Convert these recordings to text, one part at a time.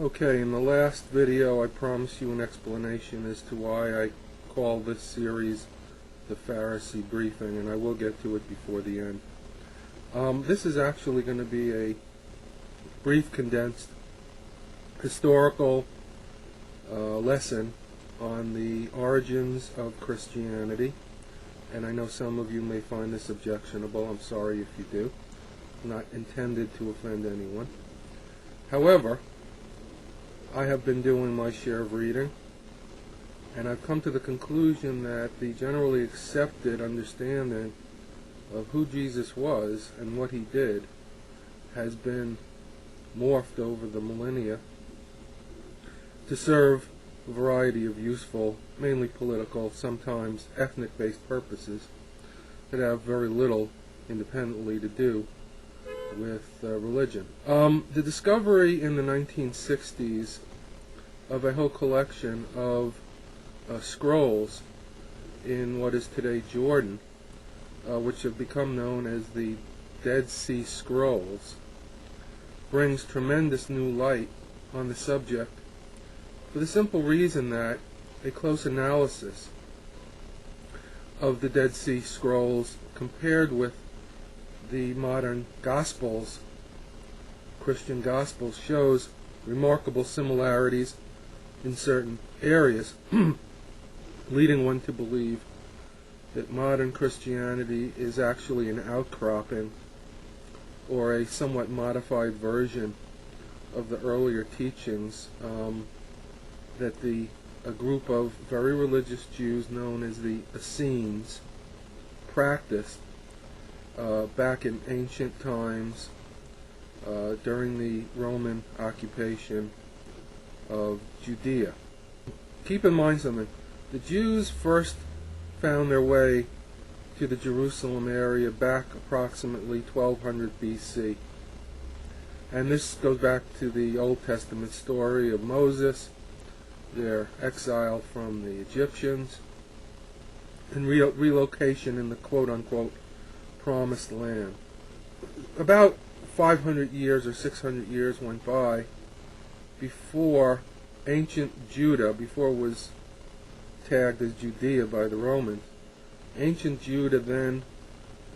Okay, in the last video I promised you an explanation as to why I call this series the Pharisee briefing, and I will get to it before the end. This is actually going to be a brief, condensed historical lesson on the origins of Christianity, and I know some of you may find this objectionable. I'm sorry if you do. Not intended to offend anyone. However, I have been doing my share of reading, and I've come to the conclusion that the generally accepted understanding of who Jesus was and what he did has been morphed over the millennia to serve a variety of useful, mainly political, sometimes ethnic-based purposes that have very little independently to do with religion. The discovery in the 1960s of a whole collection of scrolls in what is today Jordan, which have become known as the Dead Sea Scrolls, brings tremendous new light on the subject for the simple reason that a close analysis of the Dead Sea Scrolls compared with the modern Gospels, Christian Gospels, shows remarkable similarities in certain areas, leading one to believe that modern Christianity is actually an outcropping or a somewhat modified version of the earlier teachings that a group of very religious Jews known as the Essenes practiced back in ancient times during the Roman occupation of Judea. Keep in mind something. The Jews first found their way to the Jerusalem area back approximately 1200 BC. And this goes back to the Old Testament story of Moses, their exile from the Egyptians, and relocation in the quote-unquote Promised Land. About 500 years or 600 years went by before ancient Judah, before it was tagged as Judea by the Romans. Ancient Judah then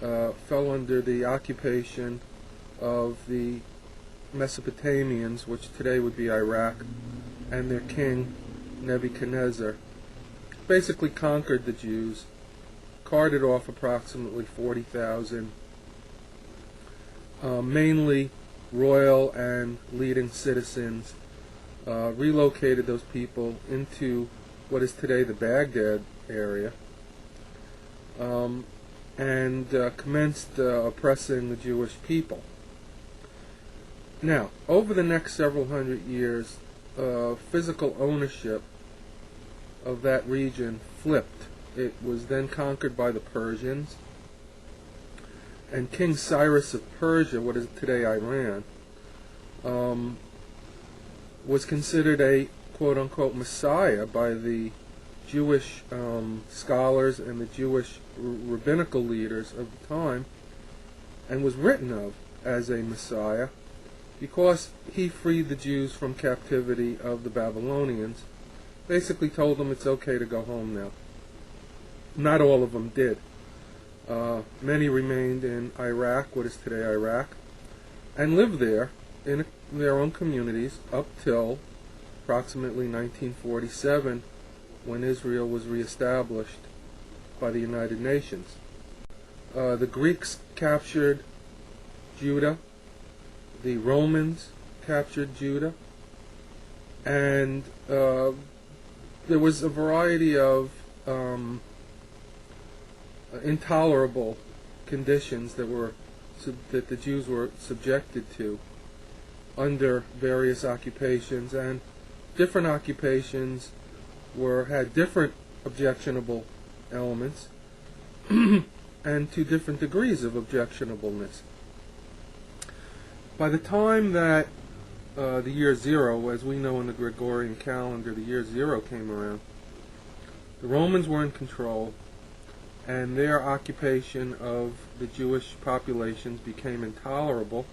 fell under the occupation of the Mesopotamians, which today would be Iraq, and their king Nebuchadnezzar basically conquered the Jews, carted off approximately 40,000, mainly royal and leading citizens, relocated those people into what is today the Baghdad area, and commenced oppressing the Jewish people. Now, over the next several hundred years, physical ownership of that region flipped. It was then conquered by the Persians, and King Cyrus of Persia, what is today Iran, was considered a quote-unquote Messiah by the Jewish scholars and the Jewish rabbinical leaders of the time, and was written of as a Messiah because he freed the Jews from captivity of the Babylonians, basically told them it's okay to go home now. Not all of them did. Many remained in Iraq, what is today Iraq, and lived there in their own communities up till approximately 1947, when Israel was reestablished by the United Nations. The Greeks captured Judah, the Romans captured Judah, and there was a variety of intolerable conditions that the Jews were subjected to under various occupations, and different occupations had different objectionable elements and to different degrees of objectionableness. By the time that the year zero, as we know in the Gregorian calendar, the year zero came around, the Romans were in control, and their occupation of the Jewish populations became intolerable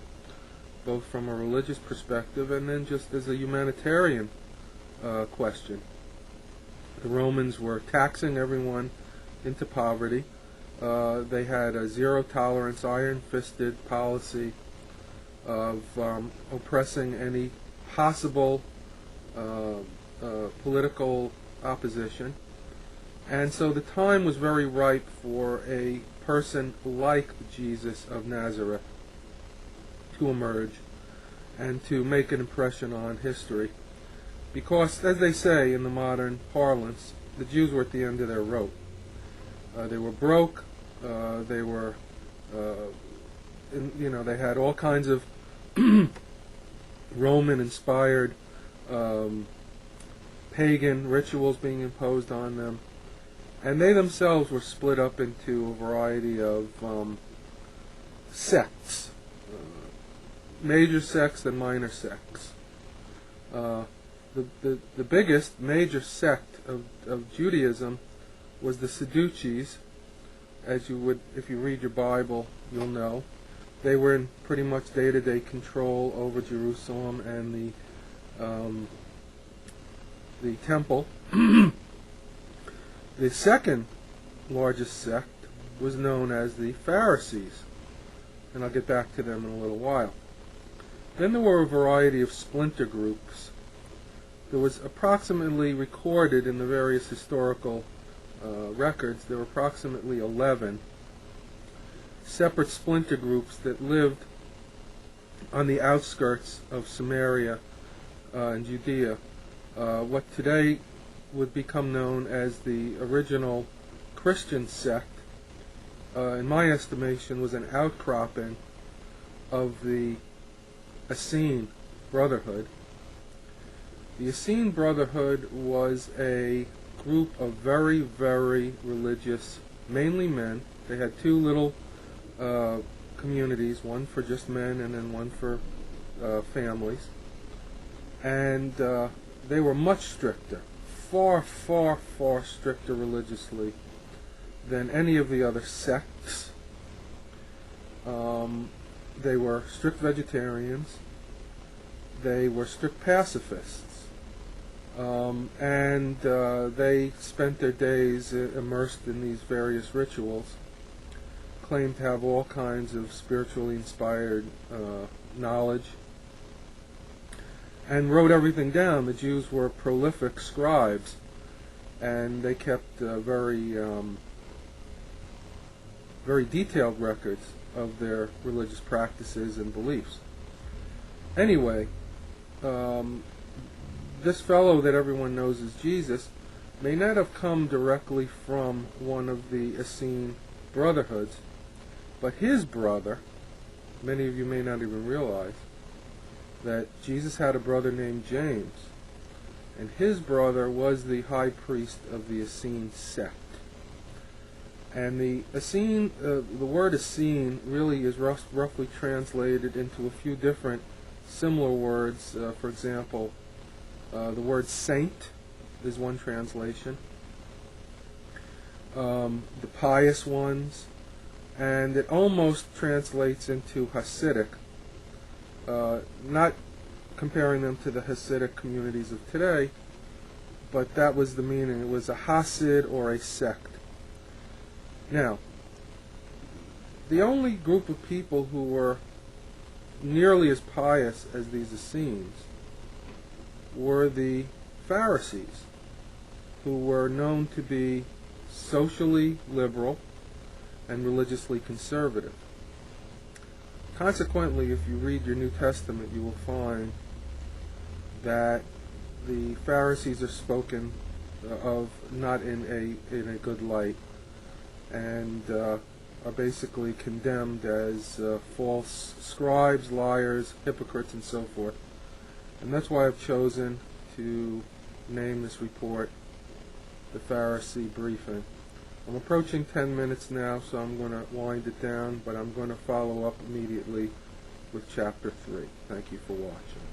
both from a religious perspective and then just as a humanitarian question. The Romans were taxing everyone into poverty. They had a zero-tolerance, iron-fisted policy of oppressing any possible political opposition. And so the time was very ripe for a person like Jesus of Nazareth to emerge and to make an impression on history. Because, as they say in the modern parlance, the Jews were at the end of their rope. They were broke. They were, they had all kinds of Roman-inspired pagan rituals being imposed on them. And they themselves were split up into a variety of sects, major sects and minor sects. The biggest major sect of Judaism was the Sadducees, as you would, if you read your Bible, you'll know. They were in pretty much day-to-day control over Jerusalem and the temple. The second largest sect was known as the Pharisees, and I'll get back to them in a little while. Then there were a variety of splinter groups. There was approximately recorded in the various historical records, there were approximately 11 separate splinter groups that lived on the outskirts of Samaria and Judea. What today would become known as the original Christian sect, in my estimation, was an outcropping of the Essene Brotherhood. The Essene Brotherhood was a group of very, very religious, mainly men. They had two little communities, one for just men and then one for families. And they were much stricter, far, far, far stricter religiously than any of the other sects. They were strict vegetarians. They were strict pacifists. And they spent their days immersed in these various rituals, claimed to have all kinds of spiritually inspired knowledge, and wrote everything down. The Jews were prolific scribes, and they kept very detailed records of their religious practices and beliefs. Anyway, this fellow that everyone knows as Jesus may not have come directly from one of the Essene Brotherhoods, but his brother, many of you may not even realize, that Jesus had a brother named James, and his brother was the high priest of the Essene sect. And the Essene, the word Essene really is roughly translated into a few different similar words. For example, the word saint is one translation. The pious ones, and it almost translates into Hasidic. Not comparing them to the Hasidic communities of today, but that was the meaning. It was a Hasid or a sect. Now, the only group of people who were nearly as pious as these Essenes were the Pharisees, who were known to be socially liberal and religiously conservative. Consequently, if you read your New Testament, you will find that the Pharisees are spoken of not in a good light, and are basically condemned as false scribes, liars, hypocrites, and so forth. And that's why I've chosen to name this report the Pharisee Briefing. I'm approaching 10 minutes now, so I'm going to wind it down, but I'm going to follow up immediately with Chapter 3. Thank you for watching.